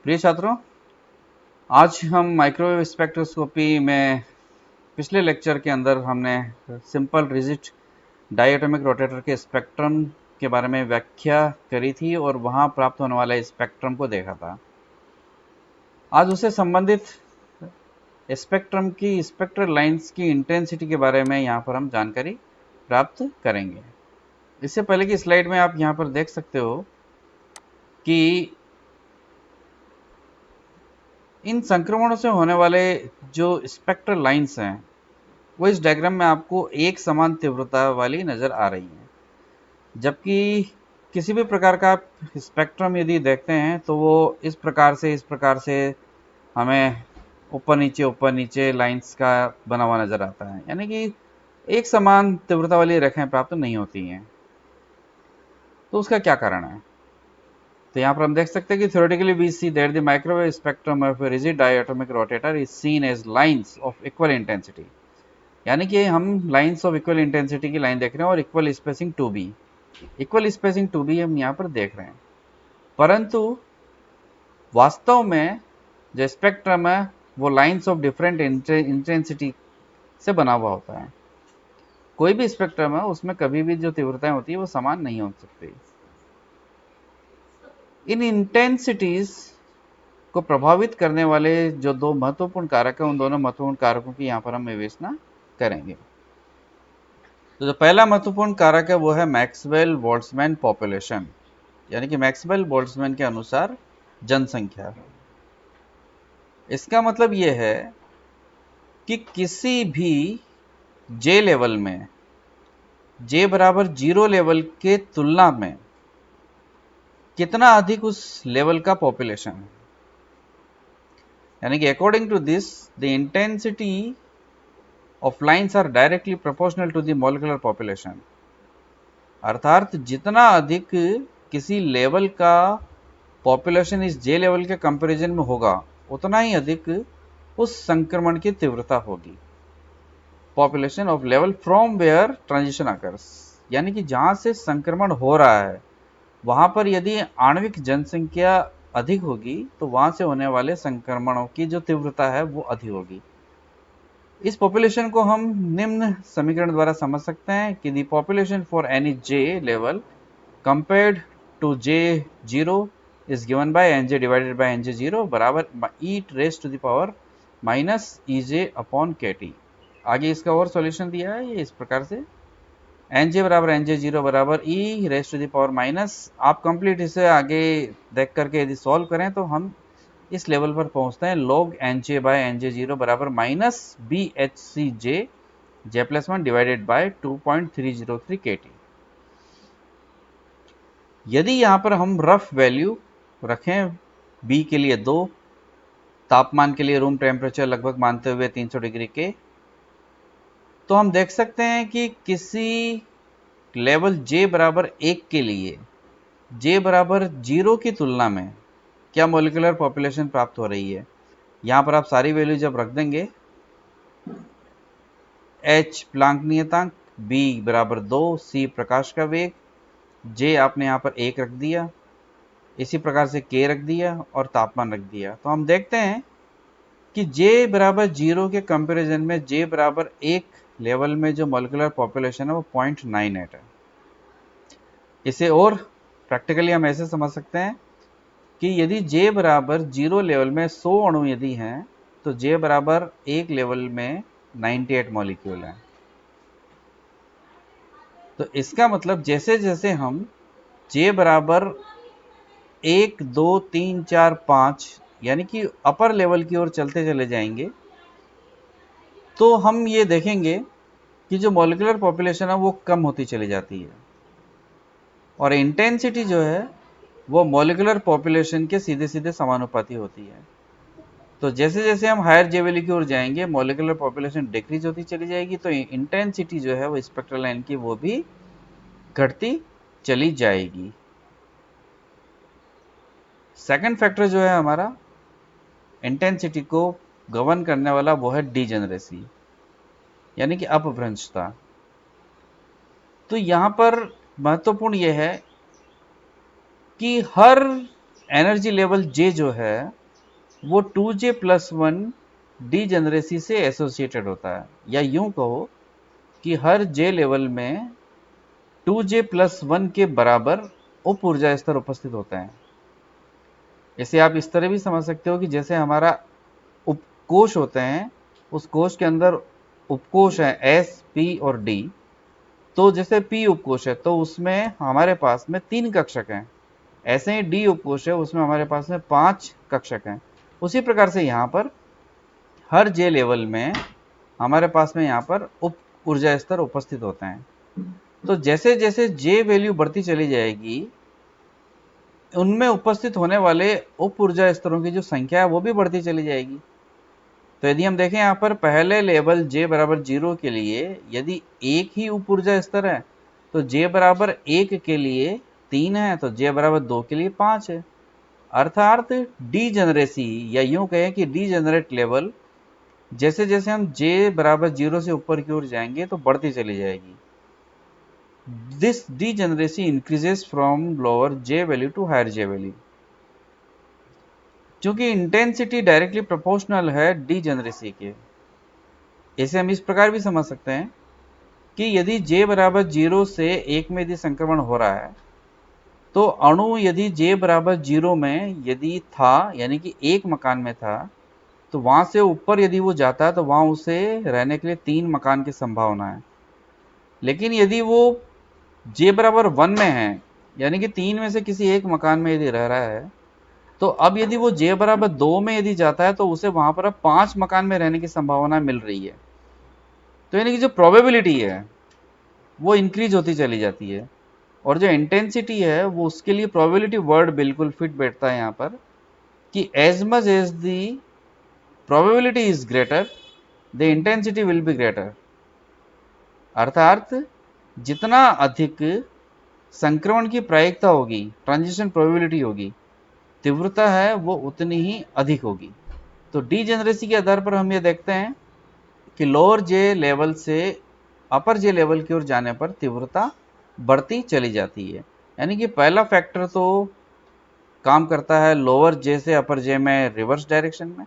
प्रिय छात्रों, आज हम माइक्रोवेव स्पेक्ट्रोस्कोपी में पिछले लेक्चर के अंदर हमने सिंपल रिजिड डायटोमिक रोटेटर के स्पेक्ट्रम के बारे में व्याख्या करी थी और वहां प्राप्त होने वाले स्पेक्ट्रम को देखा था। आज उससे संबंधित स्पेक्ट्रम की स्पेक्ट्रल लाइंस की इंटेंसिटी के बारे में यहाँ पर हम जानकारी प्राप्त करेंगे। इससे पहले की स्लाइड में आप यहाँ पर देख सकते हो कि इन संक्रमणों से होने वाले जो स्पेक्ट्रल लाइंस हैं वो इस डायग्राम में आपको एक समान तीव्रता वाली नजर आ रही हैं, जबकि किसी भी प्रकार का स्पेक्ट्रम यदि देखते हैं तो वो इस प्रकार से हमें ऊपर नीचे लाइंस का बना हुआ नजर आता है, यानी कि एक समान तीव्रता वाली रेखाएं प्राप्त नहीं होती हैं। तो उसका क्या कारण है? तो यहाँ पर हम देख सकते हैं कि theoretically we see that the microwave spectrum of a rigid diatomic rotator is seen as lines of equal intensity, यानी कि हम लाइंस ऑफ इक्वल इंटेंसिटी की लाइन देख रहे हैं और इक्वल स्पेसिंग टू बी हम यहाँ पर देख रहे हैं। परंतु वास्तव में जो स्पेक्ट्रम है वो लाइंस ऑफ डिफरेंट इंटेंसिटी से बना हुआ होता है। कोई भी स्पेक्ट्रम है उसमें कभी भी जो तीव्रताएं होती है वो समान नहीं हो सकती। इन इंटेंसिटीज को प्रभावित करने वाले जो दो महत्वपूर्ण कारक हैं उन दोनों महत्वपूर्ण कारकों की यहाँ पर हम विवेचना करेंगे। तो जो पहला महत्वपूर्ण कारक है वो है मैक्सवेल बोल्ट्जमैन पॉपुलेशन, यानी कि मैक्सवेल बोल्ट्जमैन के अनुसार जनसंख्या। इसका मतलब ये है कि किसी भी जे लेवल में जे बराबर 0 लेवल के तुलना में कितना अधिक उस लेवल का पॉपुलेशन है, यानी कि according to this the intensity of lines are directly proportional to the molecular population. अर्थात जितना अधिक किसी लेवल का पॉपुलेशन इस जे लेवल के कंपैरिजन में होगा उतना ही अधिक उस संक्रमण की तीव्रता होगी। Population of level from where transition occurs, यानी कि जहां से संक्रमण हो रहा है वहां पर यदि आणविक जनसंख्या अधिक होगी तो वहां से होने वाले संक्रमणों की जो तीव्रता है वो अधिक होगी। इस पॉपुलेशन को हम निम्न समीकरण द्वारा समझ सकते हैं कि the population for any J level compared to J zero is given by N J divided by N J zero बराबर e raise to the power minus E J upon K T. आगे इसका और solution दिया है ये इस प्रकार से एन जे बराबर एन जे जीरो बराबर e raise to the power minus, आप कंप्लीट इसे आगे देख करके यदि सॉल्व करें तो हम इस लेवल पर पहुंचते हैं log N J by N J zero बराबर minus B H C J plus one divided by 2.303 K T. यदि यहां पर हम रफ वैल्यू रखें बी के लिए 2, तापमान के लिए रूम टेम्परेचर लगभग मानते हुए 300 डिग्री के, तो हम देख सकते हैं कि किसी लेवल जे बराबर 1 के लिए जे बराबर 0 की तुलना में क्या मॉलिक्यूलर पॉपुलेशन प्राप्त हो रही है। यहां पर आप सारी वैल्यू जब रख देंगे, एच प्लांक नियतांक, बी बराबर 2, सी प्रकाश का वेग, जे आपने यहां पर 1 रख दिया, इसी प्रकार से के रख दिया और तापमान रख दिया, तो हम देखते हैं कि जे बराबर 0 के कंपैरिजन में जे बराबर 1 लेवल में जो मॉलिक्यूलर पॉपुलेशन है वो 0.98 है। इसे और प्रैक्टिकली हम ऐसे समझ सकते हैं कि यदि जे बराबर 0 लेवल में 100 अणु यदि हैं तो जे बराबर 1 लेवल में 98 मॉलिक्यूल हैं। तो इसका मतलब जैसे जैसे हम जे बराबर 1, 2, 3, 4, 5 यानी कि अपर लेवल की ओर चलते चले जाएंगे तो हम ये देखेंगे कि जो मॉलिक्यूलर पॉपुलेशन है वो कम होती चली जाती है और इंटेंसिटी जो है वो मॉलिक्यूलर पॉपुलेशन के सीधे सीधे समानुपाती होती है। तो जैसे जैसे हम हायर जे वैल्यू की ओर जाएंगे मॉलिक्यूलर पॉपुलेशन डिक्रीज होती चली जाएगी, तो इंटेंसिटी जो है वो स्पेक्ट्रल लाइन की वो भी घटती चली जाएगी। सेकंड फैक्टर जो है हमारा इंटेंसिटी को गवर्न करने वाला वो है डीजेनरेसी, यानी कि अपभ्रंशता। तो यहां पर महत्वपूर्ण यह है कि हर एनर्जी लेवल J जो है वो 2J+1 डीजेनरेसी से एसोसिएटेड होता है, या यूं कहो कि हर J लेवल में 2J+1 के बराबर उप ऊर्जा स्तर उपस्थित होते हैं। इसे आप इस तरह भी समझ सकते हो कि जैसे हमारा उपकोष होते हैं, उस कोष के अंदर उपकोष है S, P और D। तो जैसे P उपकोष है तो उसमें हमारे पास में 3 कक्षक हैं, ऐसे ही D उपकोष है उसमें हमारे पास में 5 कक्षक हैं। उसी प्रकार से यहाँ पर हर J लेवल में हमारे पास में यहाँ पर उप ऊर्जा स्तर उपस्थित होते हैं। तो जैसे जैसे J वैल्यू बढ़ती चली जाएगी, उनमें उपस्थित होने वाले उप ऊर्जा स्तरों की जो संख्या है वो भी बढ़ती चली जाएगी। तो यदि हम देखें यहाँ पर पहले लेवल J बराबर 0 के लिए यदि एक ही उप ऊर्जा स्तर है तो J बराबर 1 के लिए 3 है, तो J बराबर 2 के लिए 5 है। अर्थात डीजेनरेसी, या यूं कहें कि डीजेनरेट लेवल जैसे जैसे हम J बराबर 0 से ऊपर की ओर जाएंगे तो बढ़ती चली जाएगी। This degeneracy increases from lower J value to higher J value. क्योंकि इंटेंसिटी डायरेक्टली प्रोपोर्शनल है डीजेनरेसी के, इसे हम इस प्रकार भी समझ सकते हैं कि यदि J बराबर 0 से 1 में यदि संक्रमण हो रहा है तो अणु यदि J बराबर 0 में यदि था, यानी कि एक मकान में था, तो वहां से ऊपर यदि वो जाता है तो वहां उसे रहने के लिए 3 मकान की संभावना है। लेकिन यदि वो J बराबर 1 में है, यानी कि 3 में से किसी एक मकान में यदि रह रहा है, तो अब यदि वो J बराबर 2 में यदि जाता है तो उसे वहां पर अब 5 मकान में रहने की संभावना मिल रही है। तो यानी कि जो प्रोबेबिलिटी है वो इंक्रीज होती चली जाती है, और जो इंटेंसिटी है वो उसके लिए प्रोबेबिलिटी वर्ड बिल्कुल फिट बैठता है यहाँ पर कि as much as the probability is greater the intensity will be greater. अर्थात जितना अधिक संक्रमण की प्रायिकता होगी, ट्रांजिशन प्रोबेबिलिटी होगी, तीव्रता है वो उतनी ही अधिक होगी। तो डीजेनरेसी के आधार पर हम ये देखते हैं कि लोअर J लेवल से अपर J लेवल की ओर जाने पर तीव्रता बढ़ती चली जाती है। यानी कि पहला फैक्टर तो काम करता है लोअर J से अपर J में रिवर्स डायरेक्शन में,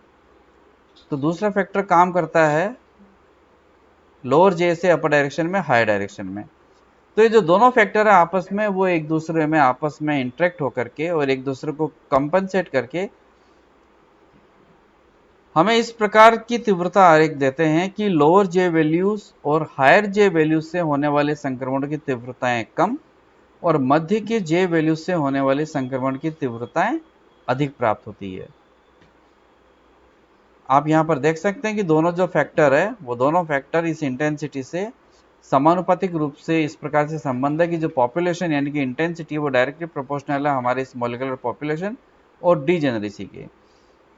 तो दूसरा फैक्टर काम करता है लोअर J से अपर डायरेक्शन में हायर डायरेक्शन में। तो ये जो दोनों फैक्टर है आपस में वो एक दूसरे में आपस में इंटरेक्ट होकर के और एक दूसरे को कंपनसेट करके हमें इस प्रकार की तीव्रता आरेख देते हैं कि लोअर J वैल्यूज और हायर J वैल्यूज से होने वाले संक्रमण की तीव्रताएं कम और मध्य के J वैल्यूज से होने वाले संक्रमण की तीव्रताएं अधिक प्राप्त होती है। आप यहां पर देख सकते हैं कि दोनों जो फैक्टर है वो दोनों फैक्टर इस इंटेंसिटी से समानुपातिक रूप से इस प्रकार से संबंध है कि जो पॉपुलेशन यानी कि इंटेंसिटी वो डायरेक्टली प्रोपोर्शनल है हमारे इस मॉलिक्यूलर पॉपुलेशन और डीजेनरेसी के।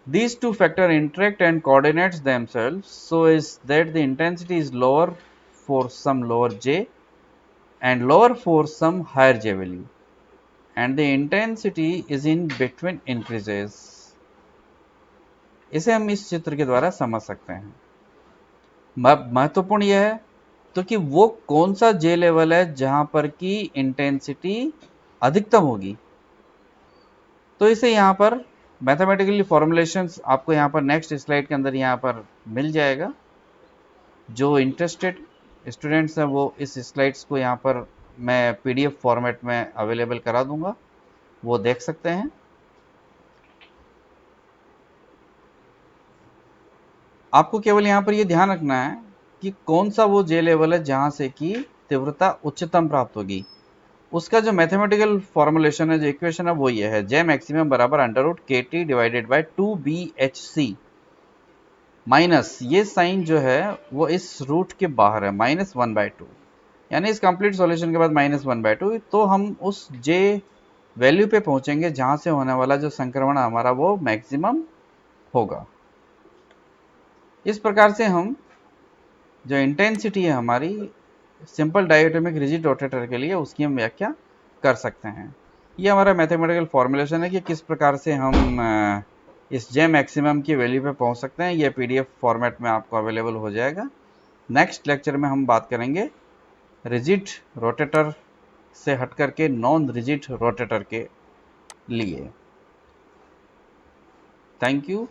These two factors interact and coordinates themselves so is that the intensity is lower for some lower J and lower for some higher J value, and the intensity is in between increases। इसे हम इस चित्र के द्वारा समझ सकते हैं। महत्वपूर्ण यह है तो कि वो कौन सा J लेवल है जहां पर की इंटेंसिटी अधिकतम होगी। तो इसे यहाँ पर मैथमेटिकली फॉर्मुलेशंस आपको यहाँ पर नेक्स्ट स्लाइड के अंदर यहाँ पर मिल जाएगा। जो इंटरेस्टेड स्टूडेंट्स हैं वो इस स्लाइड्स को यहाँ पर मैं PDF फॉर्मेट में अवेलेबल करा दूंगा, वो देख सकते हैं। आपको केवल यहाँ पर ये ध्यान रखना है कि कौन सा वो J लेवल है जहां से कि तीव्रता उच्चतम प्राप्त होगी। उसका जो मैथमेटिकल फॉर्मुलेशन है, जो इक्वेशन है वो ये है, J मैक्सिमम बराबर √KT divided by 2BHC minus ये साइन जो है वो इस रूट के बाहर है -1/2, यानी इस कंप्लीट सॉल्यूशन के बाद -1/2। तो हम उस J वैल्यू पे पहुंचेंगे जहां से होने वाला जो संक्रमण हमारा वो मैक्सिमम होगा। इस प्रकार से हम जो इंटेंसिटी है हमारी सिंपल डायटोमिक रिजिड रोटेटर के लिए उसकी हम व्याख्या कर सकते हैं। ये हमारा मैथमेटिकल फॉर्मुलेशन है कि किस प्रकार से हम इस J मैक्सिमम की वैल्यू पे पहुंच सकते हैं। ये PDF फॉर्मेट में आपको अवेलेबल हो जाएगा। नेक्स्ट लेक्चर में हम बात करेंगे रिजिड रोटेटर से हट करके नॉन रिजिड रोटेटर के लिए। Thank you.